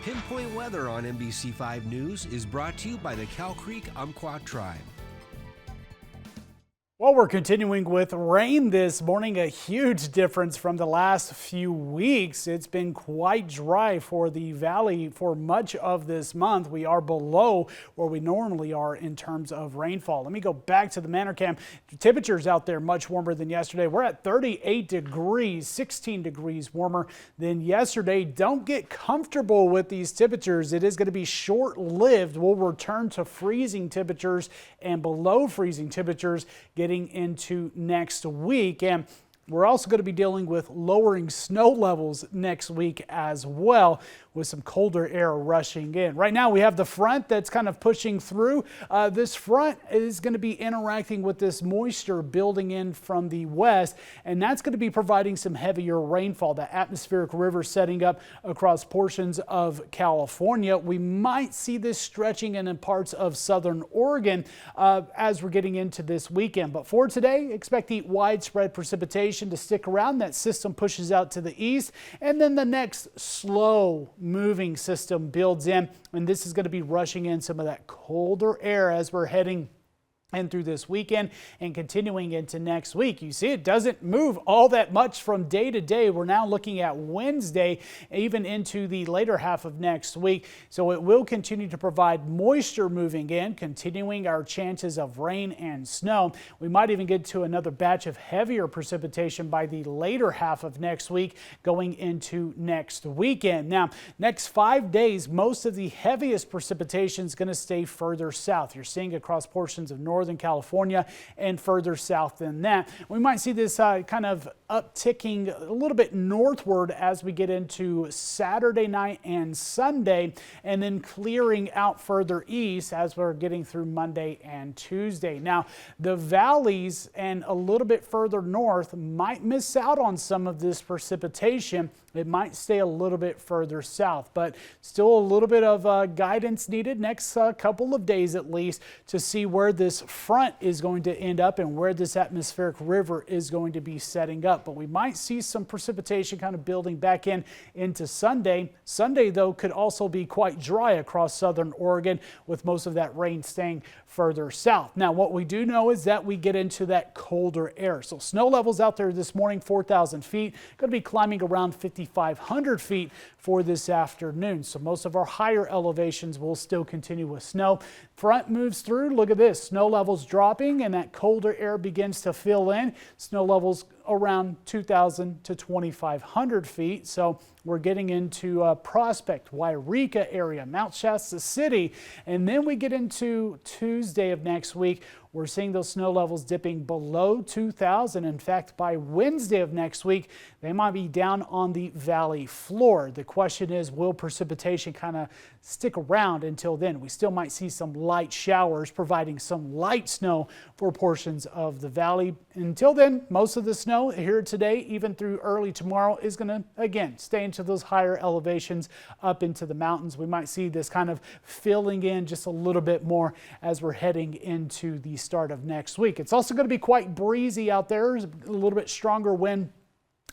Pinpoint Weather on NBC5 News is brought to you by the Cow Creek Umpqua Tribe. Well, we're continuing with rain this morning, a huge difference from the last few weeks. It's been quite dry for the valley for much of this month. We are below where we normally are in terms of rainfall. Let me go back to the Manor Cam. Temperatures out there much warmer than yesterday. We're at 38 degrees, 16 degrees warmer than yesterday. Don't get comfortable with these temperatures. It is going to be short-lived. We'll return to freezing temperatures and below freezing temperatures getting into next week, and we're also going to be dealing with lowering snow levels next week as well, with some colder air rushing in. Right now we have the front that's kind of pushing through. This front is going to be interacting with this moisture building in from the west, and that's going to be providing some heavier rainfall. The atmospheric river setting up across portions of California. We might see this stretching in parts of southern Oregon as we're getting into this weekend. But for today, expect the widespread precipitation to stick around. That system pushes out to the east, and then the next slow moving system builds in, and this is going to be rushing in some of that colder air as we're heading and through this weekend and continuing into next week. You see, it doesn't move all that much from day to day. We're now looking at Wednesday, even into the later half of next week. So it will continue to provide moisture moving in, continuing our chances of rain and snow. We might even get to another batch of heavier precipitation by the later half of next week going into next weekend. Now, next 5 days, most of the heaviest precipitation is going to stay further south. You're seeing across portions of Northern California and further south than that. We might see this kind of upticking a little bit northward as we get into Saturday night and Sunday, and then clearing out further east as we're getting through Monday and Tuesday. Now, the valleys and a little bit further north might miss out on some of this precipitation. It might stay a little bit further south, but still a little bit of guidance needed next couple of days at least to see where this front is going to end up and where this atmospheric river is going to be setting up. But we might see some precipitation kind of building back into Sunday. Sunday, though, could also be quite dry across southern Oregon, with most of that rain staying further south. Now, what we do know is that we get into that colder air. So snow levels out there this morning, 4,000 feet, going to be climbing around 5,500 feet for this afternoon. So most of our higher elevations will still continue with snow. Front moves through. Look at this. Snow levels dropping, and that colder air begins to fill in. Snow levels around 2,000 to 2,500 feet. So we're getting into Prospect, Wairika area, Mount Shasta City, and then we get into Tuesday of next week. We're seeing those snow levels dipping below 2,000. In fact, by Wednesday of next week, they might be down on the valley floor. The question is, will precipitation kind of stick around until then? We still might see some light showers providing some light snow for portions of the valley. Until then, most of the snow here today, even through early tomorrow, is going to, again, stay into those higher elevations up into the mountains. We might see this kind of filling in just a little bit more as we're heading into the start of next week. It's also going to be quite breezy out there. There's a little bit stronger wind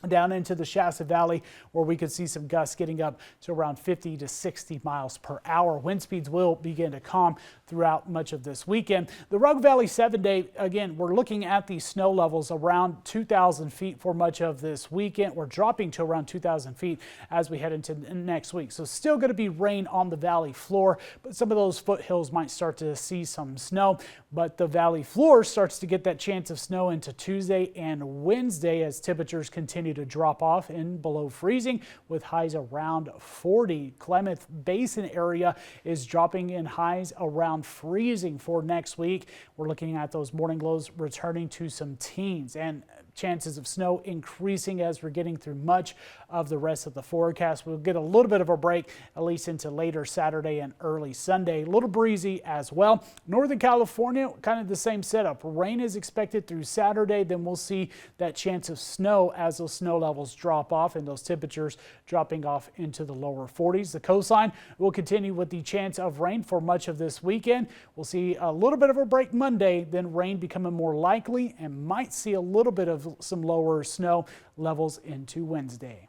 down into the Shasta Valley, where we could see some gusts getting up to around 50 to 60 miles per hour. Wind speeds will begin to calm throughout much of this weekend. The Rogue Valley 7-day, again, we're looking at the snow levels around 2,000 feet for much of this weekend. We're dropping to around 2,000 feet as we head into next week. So still going to be rain on the valley floor, but some of those foothills might start to see some snow. But the valley floor starts to get that chance of snow into Tuesday and Wednesday as temperatures continue to drop off in below freezing, with highs around 40. Klamath Basin area is dropping in highs around freezing for next week. We're looking at those morning lows returning to some teens, and chances of snow increasing as we're getting through much of the rest of the forecast. We'll get a little bit of a break, at least into later Saturday and early Sunday. A little breezy as well. Northern California, kind of the same setup. Rain is expected through Saturday. Then we'll see that chance of snow as those snow levels drop off and those temperatures dropping off into the lower 40s. The coastline will continue with the chance of rain for much of this weekend. We'll see a little bit of a break Monday, then rain becoming more likely, and might see a little bit of some lower snow levels into Wednesday.